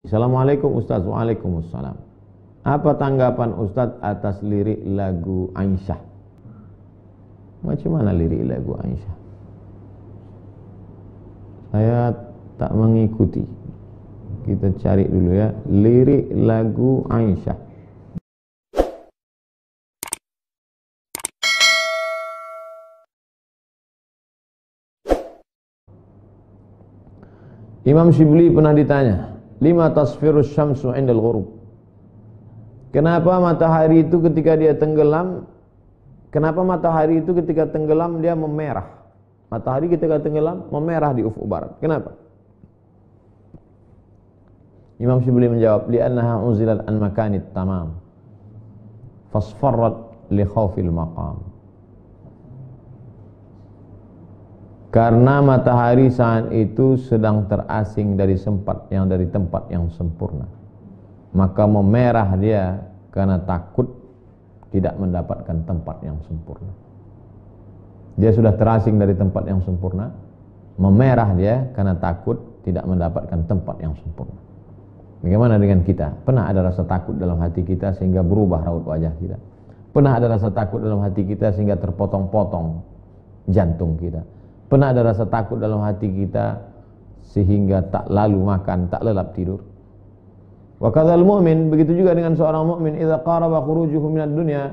Assalamualaikum Ustaz. Waalaikumsalam. Apa tanggapan Ustaz atas lirik lagu Aisyah? Macam mana lirik lagu Aisyah? Saya tak mengikuti. Kita cari dulu ya, lirik lagu Aisyah. Imam Shibli pernah ditanya, lima tasfirus syamsu indal ghurub. Kenapa matahari itu ketika dia tenggelam, dia memerah? Matahari ketika tenggelam memerah di ufuk barat. Kenapa? Imam Shibli menjawab, li'annaha unzilat an makanit tamam fasfarrat li khawfil maqam. Karena matahari saat itu sedang terasing dari tempat yang sempurna, maka memerah dia karena takut tidak mendapatkan tempat yang sempurna. Dia sudah terasing dari tempat yang sempurna, memerah dia karena takut tidak mendapatkan tempat yang sempurna. Bagaimana dengan kita? Pernah ada rasa takut dalam hati kita sehingga berubah raut wajah kita? Pernah ada rasa takut dalam hati kita sehingga terpotong-potong jantung kita? Pernah ada rasa takut dalam hati kita sehingga tak lalu makan, tak lelap tidur? Wa kadzal mu'min, begitu juga dengan seorang mukmin, idza qaraba khurujuhu minad dunya,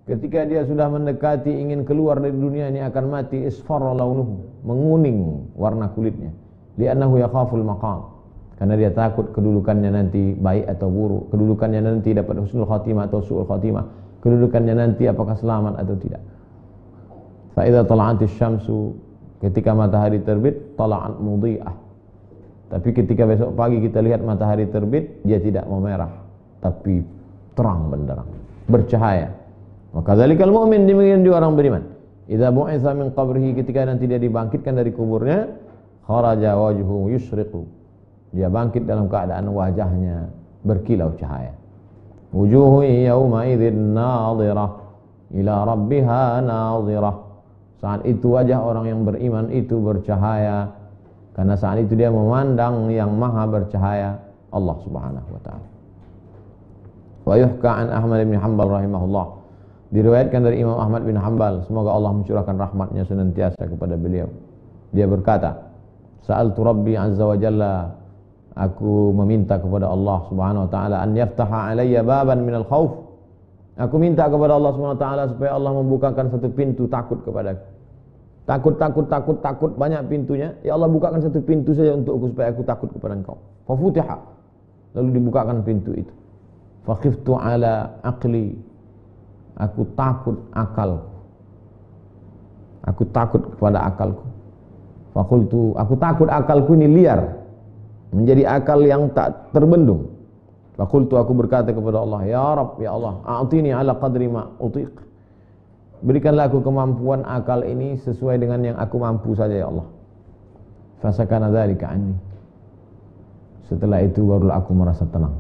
ketika dia sudah mendekati ingin keluar dari dunia ini akan mati, isfarra launuhu, menguning warna kulitnya, li'annahu yakhaful maqam, karena dia takut kedudukannya nanti baik atau buruk, kedudukannya nanti dapat husnul khatimah atau su'ul khatimah, kedudukannya nanti apakah selamat atau tidak. Fa idza tala'atis syamsu, ketika matahari terbit, tala'at mudhi'ah. Tapi ketika besok pagi kita lihat matahari terbit, dia tidak memerah, tapi terang benderang, bercahaya. Maka dzalikal mu'min, demikian juga orang beriman. Idza bu'itsa min qabrihi, ketika nanti dia dibangkitkan dari kuburnya, kharaja wajhuhu yusyriqu, dia bangkit dalam keadaan wajahnya berkilau cahaya. Wujuhu yawma idzin nadhirah ila rabbiha nadhirah. Saat itu wajah orang yang beriman itu bercahaya, karena saat itu dia memandang yang maha bercahaya, Allah subhanahu wa ta'ala. Wa yuhka an Ahmad bin Hanbal rahimahullah, diriwayatkan dari Imam Ahmad bin Hanbal, semoga Allah mencurahkan rahmatnya senantiasa kepada beliau. Dia berkata, sa'altu Rabbi azza wa jalla, aku meminta kepada Allah subhanahu wa ta'ala, an yaftaha alayya baban minal khawf. Aku minta kepada Allah SWT supaya Allah membukakan satu pintu takut kepadaku. Takut, banyak pintunya. Ya Allah, bukakan satu pintu saja untukku supaya aku takut kepada Engkau. Fafutiha, lalu dibukakan pintu itu. Fakhiftu ala aqli, aku takut akalku. Aku takut kepada akalku. Fakultu, aku takut akalku ini liar, menjadi akal yang tak terbendung. Fakultu, aku berkata kepada Allah, ya Rabb, ya Allah, a'tini ala qadri ma utiq, berikanlah aku kemampuan akal ini sesuai dengan yang aku mampu saja ya Allah. Fasakana dzalika anni, setelah itu barulah aku merasa tenang.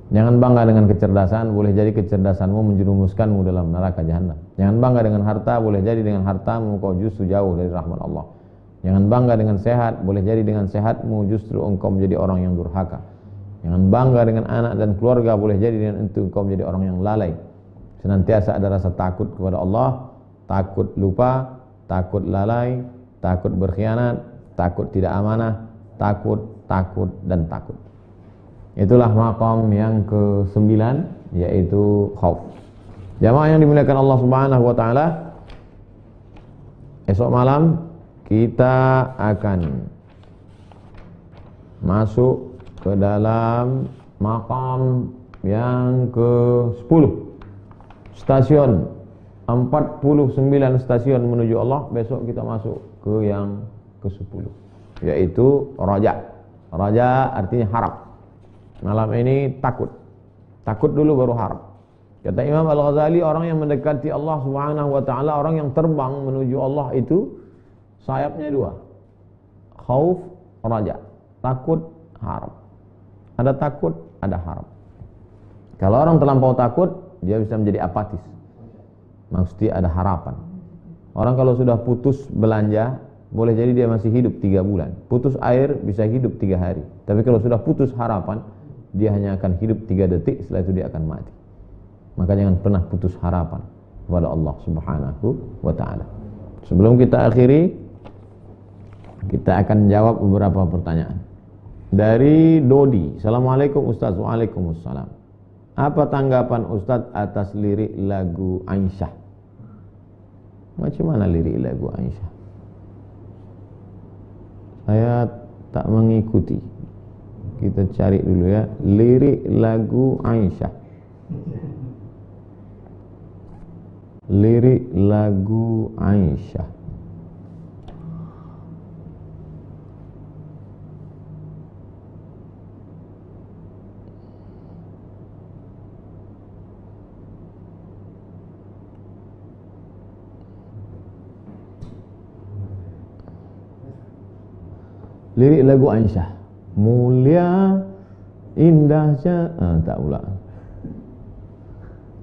Jangan bangga dengan kecerdasan, boleh jadi kecerdasanmu menjerumuskanmu dalam neraka jahanam. Jangan bangga dengan harta, boleh jadi dengan hartamu kau justru jauh dari rahmat Allah. Jangan bangga dengan sehat, boleh jadi dengan sehatmu justru engkau menjadi orang yang durhaka. Jangan bangga dengan anak dan keluarga, boleh jadi dengan itu engkau menjadi orang yang lalai. Senantiasa ada rasa takut kepada Allah, takut lupa, takut lalai, takut berkhianat, takut tidak amanah, takut, dan takut. Itulah maqam yang ke-9, yaitu khauf. Jamaah yang dimuliakan Allah Subhanahu wa taala, esok malam kita akan masuk ke dalam maqam yang ke-10. Stasiun 49 stasiun menuju Allah. Besok kita masuk ke yang ke-10, yaitu raja. Raja artinya harap. Malam ini takut dulu baru harap. Kata Imam Al-Ghazali, orang yang mendekati Allah Subhanahu wa ta'ala, orang yang terbang menuju Allah itu sayapnya dua, khauf, raja. Takut, harap. Ada takut, ada harap. Kalau orang terlampau takut, dia bisa menjadi apatis. Mesti ada harapan. Orang kalau sudah putus belanja, boleh jadi dia masih hidup 3 bulan. Putus air bisa hidup 3 hari. Tapi kalau sudah putus harapan, dia hanya akan hidup 3 detik, setelah itu dia akan mati. Maka jangan pernah putus harapan kepada Allah Subhanahu wa ta'ala. Sebelum kita akhiri, kita akan jawab beberapa pertanyaan. Dari Dodi. Assalamualaikum Ustaz. Waalaikumsalam. Apa tanggapan Ustaz atas lirik lagu Aisyah? Macam mana lirik lagu Aisyah? Saya tak mengikuti. Kita cari dulu ya, lirik lagu Aisyah. Lirik lagu Aisyah. Lirik lagu Aisyah. Mulia indahnya, tak pula.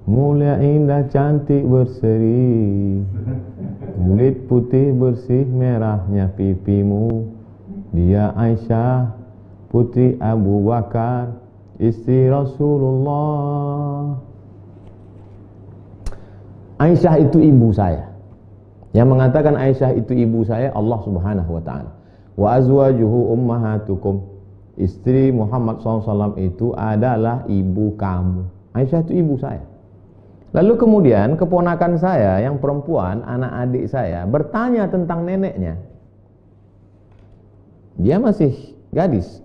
Mulia indah cantik berseri, kulit putih bersih merahnya pipimu. Dia Aisyah putri Abu Bakar, istri Rasulullah. Aisyah itu ibu saya. Yang mengatakan Aisyah itu ibu saya Allah Subhanahu wa ta'ala. Wa azwajuhu ummahatukum. Istri Muhammad SAW itu adalah ibu kamu. Aisyah itu ibu saya. Lalu kemudian keponakan saya yang perempuan, anak adik saya, bertanya tentang neneknya. Dia masih gadis,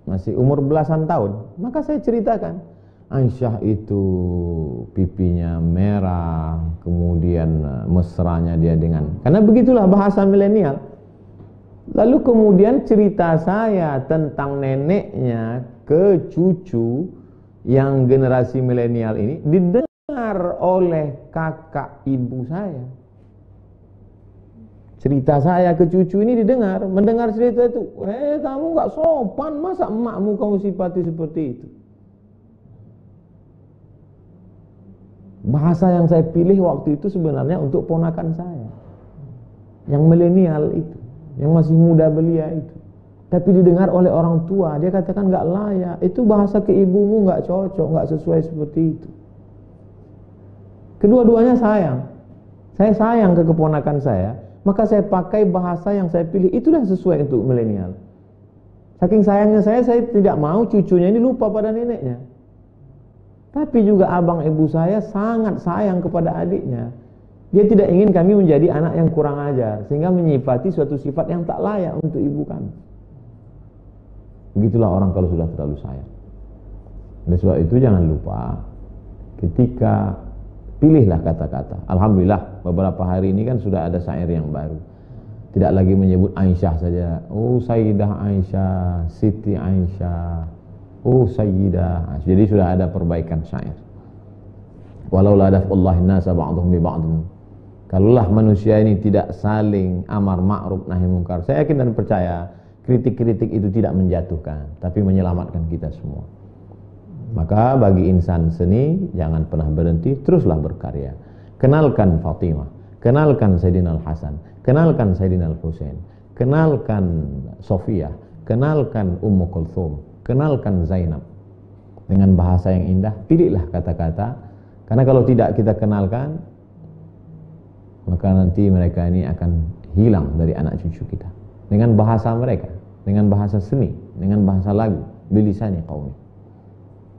masih umur belasan tahun. Maka saya ceritakan, Aisyah itu pipinya merah, kemudian mesranya dia dengan, karena begitulah bahasa milenial. Lalu kemudian cerita saya tentang neneknya ke cucu yang generasi milenial ini didengar oleh kakak ibu saya. Cerita saya ke cucu ini didengar, mendengar cerita itu, kamu gak sopan, masa emakmu kamu sifati seperti itu. Bahasa yang saya pilih waktu itu sebenarnya untuk ponakan saya, yang milenial itu, yang masih muda belia itu. Tapi didengar oleh orang tua, dia katakan gak layak, itu bahasa ke ibumu gak cocok, gak sesuai seperti itu. Kedua-duanya sayang. Saya sayang ke keponakan saya, maka saya pakai bahasa yang saya pilih, itulah sesuai untuk milenial. Saking sayangnya saya tidak mau cucunya ini lupa pada neneknya. Tapi juga abang ibu saya sangat sayang kepada adiknya. Dia tidak ingin kami menjadi anak yang kurang ajar, sehingga menyifati suatu sifat yang tak layak untuk ibu kami. Begitulah orang kalau sudah terlalu sayang. Oleh sebab itu jangan lupa, ketika pilihlah kata-kata. Alhamdulillah beberapa hari ini kan sudah ada syair yang baru. Tidak lagi menyebut Aisyah saja. Oh Sayyidah Aisyah, Siti Aisyah, oh Sayyidah. Jadi sudah ada perbaikan syair. Walau la daf'ullahi nasa ba'dhum bi ba'dhin. Kalaulah manusia ini tidak saling amar ma'ruf nahi munkar, saya yakin dan percaya kritik-kritik itu tidak menjatuhkan, tapi menyelamatkan kita semua. Maka bagi insan seni jangan pernah berhenti, teruslah berkarya. Kenalkan Fatimah, kenalkan Sayyidina Al-Hasan, kenalkan Sayyidina Al-Husain, kenalkan Sofia, kenalkan Ummu Kulthum, kenalkan Zainab. Dengan bahasa yang indah, pilihlah kata-kata, karena kalau tidak kita kenalkan, maka nanti mereka ini akan hilang dari anak cucu kita. Dengan bahasa mereka, dengan bahasa seni, dengan bahasa lagu, bilisani qaumi.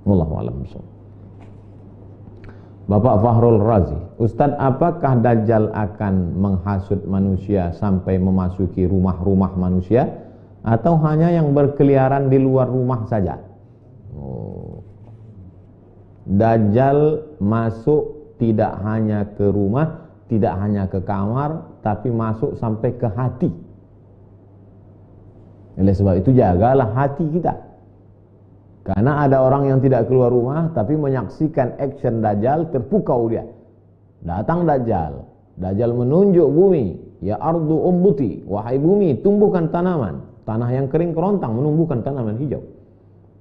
Wallahu a'lam bishawab. Bapak Fahrul Razi, Ustadz, apakah Dajjal akan menghasut manusia sampai memasuki rumah-rumah manusia, atau hanya yang berkeliaran di luar rumah saja? Dajjal masuk tidak hanya ke rumah, tidak hanya ke kamar, tapi masuk sampai ke hati. Oleh sebab itu jagalah hati kita. Karena ada orang yang tidak keluar rumah tapi menyaksikan action Dajjal, terpukau dia. Datang Dajjal. Dajjal menunjuk bumi, ya ardu umbuti, wahai bumi tumbuhkan tanaman. Tanah yang kering kerontang menumbuhkan tanaman hijau.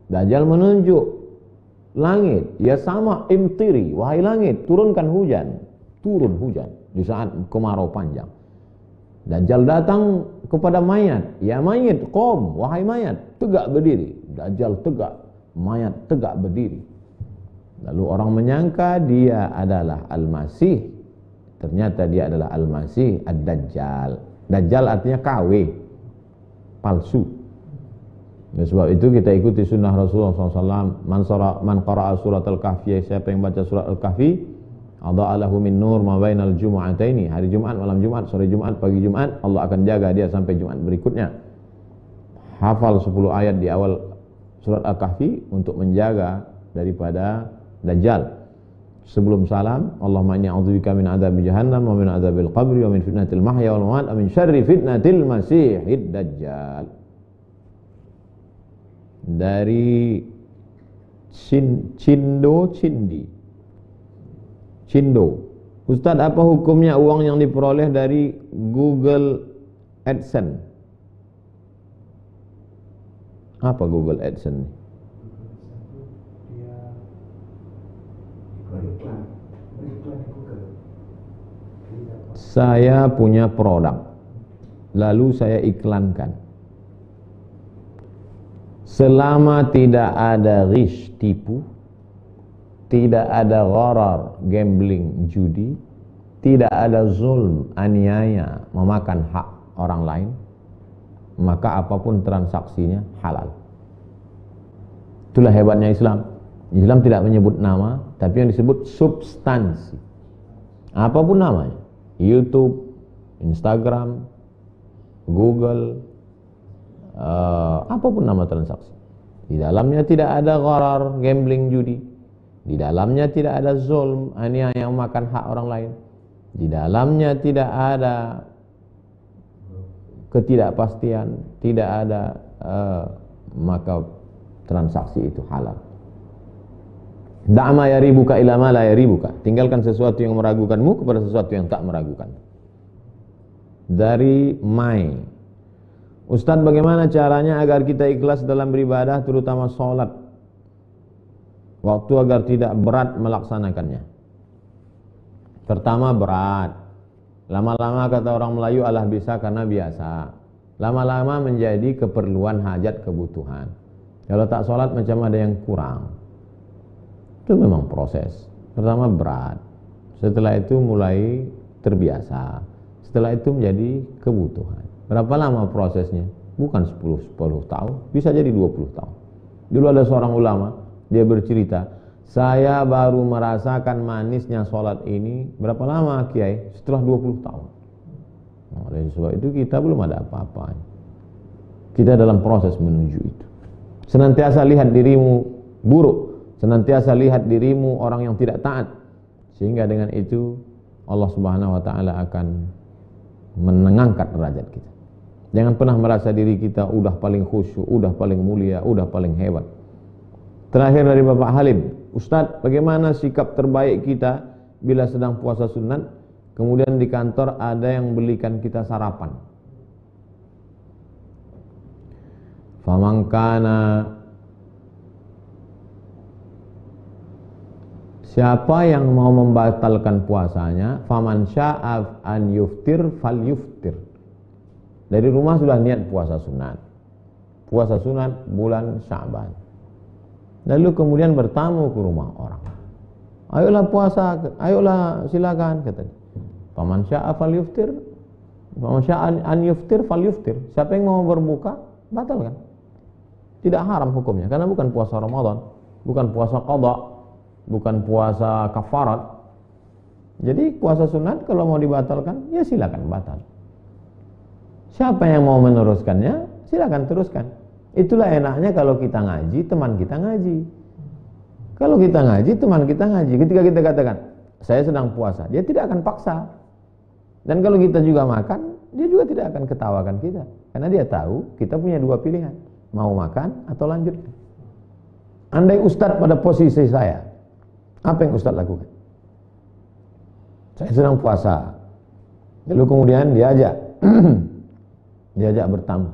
Dajjal menunjuk langit, ya sama imtiri, wahai langit turunkan hujan. Turun hujan di saat kemarau panjang. Dajjal datang kepada mayat. Ya mayit, qom, wahai mayat, tegak berdiri. Dajjal tegak, mayat tegak berdiri. Lalu orang menyangka dia adalah Al-Masih. Ternyata dia adalah Al-Masih Ad-Dajjal. Dajjal artinya KW, palsu. Oleh sebab itu kita ikuti sunnah Rasulullah SAW. Man qara'a surat Al-Kahfi, siapa yang baca surat Al-Kahfi, adha'alahu min nur ma bainal jumu'ataini, hari Jumat, malam Jumat, sore Jumat, pagi Jumat, Allah akan jaga dia sampai Jumat berikutnya. Hafal 10 ayat di awal surat Al-Kahfi untuk menjaga daripada Dajjal. Sebelum salam, Allahumma inni a'udzubika min adzabi jahannam wa min adzabil qabri wa min fitnatil mahya wal mamat wa min syarri fitnatil masihid dajjal. Dari Cindo. Ustaz, apa hukumnya uang yang diperoleh dari Google AdSense? Apa Google AdSense? Saya punya produk, lalu saya iklankan. Selama tidak ada ghish, tipu, tidak ada gharar, gambling, judi, tidak ada zulm, aniaya, memakan hak orang lain, maka apapun transaksinya halal. Itulah hebatnya Islam. Islam tidak menyebut nama, tapi yang disebut substansi. Apapun namanya, YouTube, Instagram, Google, apapun nama transaksi. Di dalamnya tidak ada gharar, gambling, judi. Di dalamnya tidak ada zulm, aniaya yang makan hak orang lain. Di dalamnya tidak ada ketidakpastian, tidak ada maka transaksi itu halal. Da'ma yaribuka ila ma la yaribuka. Tinggalkan sesuatu yang meragukanmu kepada sesuatu yang tak meragukan. Dari Mai. Ustadz, bagaimana caranya agar kita ikhlas dalam beribadah, terutama sholat waktu, agar tidak berat melaksanakannya? Pertama, berat. Lama-lama, kata orang Melayu, alah bisa karena biasa. Lama-lama menjadi keperluan, hajat, kebutuhan. Kalau tak sholat macam ada yang kurang. Itu memang proses. Pertama berat, setelah itu mulai terbiasa, setelah itu menjadi kebutuhan. Berapa lama prosesnya? Bukan 10 tahun, bisa jadi 20 tahun. Dulu ada seorang ulama, dia bercerita, saya baru merasakan manisnya sholat ini berapa lama Kiai? Setelah 20 tahun. Oleh sebab itu kita belum ada apa-apa. Kita dalam proses menuju itu. Senantiasa lihat dirimu buruk, senantiasa lihat dirimu orang yang tidak taat, sehingga dengan itu Allah Subhanahu wa taala akan mengangkat derajat kita. Jangan pernah merasa diri kita udah paling khusyuk, udah paling mulia, udah paling hebat. Terakhir dari Bapak Halim, Ustadz, bagaimana sikap terbaik kita bila sedang puasa sunat, kemudian di kantor ada yang belikan kita sarapan? Famangkana, siapa yang mau membatalkan puasanya, faman sya'af an yuftir fal yuftir. Dari rumah sudah niat puasa sunat. Puasa sunat bulan Sya'ban. Lalu kemudian bertamu ke rumah orang. Ayolah puasa, ayolah silakan, katanya. Faman sya'af fal yuftir, faman sya'af an yuftir fal yuftir. Siapa yang mau berbuka, batalkan. Tidak haram hukumnya, karena bukan puasa Ramadan, bukan puasa qada, bukan puasa kafarat. Jadi puasa sunat kalau mau dibatalkan, ya silakan batal. Siapa yang mau meneruskannya, silakan teruskan. Itulah enaknya kalau kita ngaji, teman kita ngaji. Kalau kita ngaji, teman kita ngaji. Ketika kita katakan, saya sedang puasa, dia tidak akan paksa. Dan kalau kita juga makan, dia juga tidak akan ketawakan kita. Karena dia tahu kita punya dua pilihan, mau makan atau lanjutkan. Andai Ustadz pada posisi saya, apa yang Ustadz lakukan? Saya sedang puasa. Lalu kemudian diajak bertamu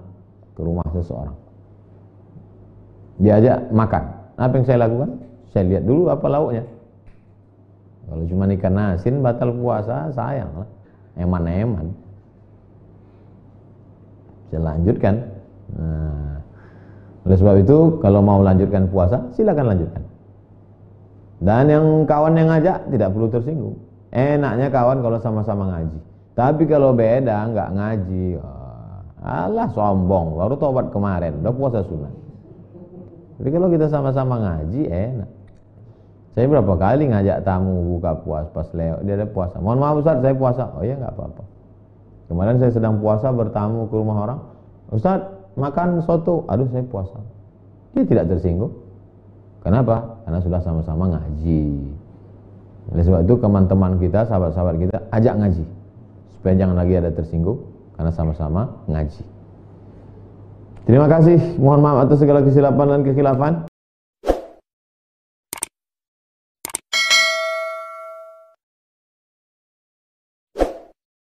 ke rumah seseorang. Diajak makan. Apa yang saya lakukan? Saya lihat dulu apa lauknya. Kalau cuma ikan asin batal puasa, sayang lah. Eman-eman. lanjutkan. Nah, oleh sebab itu kalau mau lanjutkan puasa silakan lanjutkan. Dan yang kawan yang ngajak tidak perlu tersinggung. Enaknya kawan kalau sama-sama ngaji. Tapi kalau beda nggak ngaji, alah sombong, baru tobat kemarin, udah puasa sunat. Jadi kalau kita sama-sama ngaji enak. Saya berapa kali ngajak tamu buka puasa pas lewat dia ada puasa. Mohon maaf Ustaz, saya puasa. Oh ya nggak apa-apa. Kemarin saya sedang puasa bertamu ke rumah orang. Ustaz, makan soto. Aduh saya puasa. Dia tidak tersinggung. Kenapa? Karena sudah sama-sama ngaji. Oleh sebab itu teman-teman kita, sahabat-sahabat kita ajak ngaji. Supaya jangan lagi ada tersinggung karena sama-sama ngaji. Terima kasih. Mohon maaf atas segala kesilapan dan kekhilafan.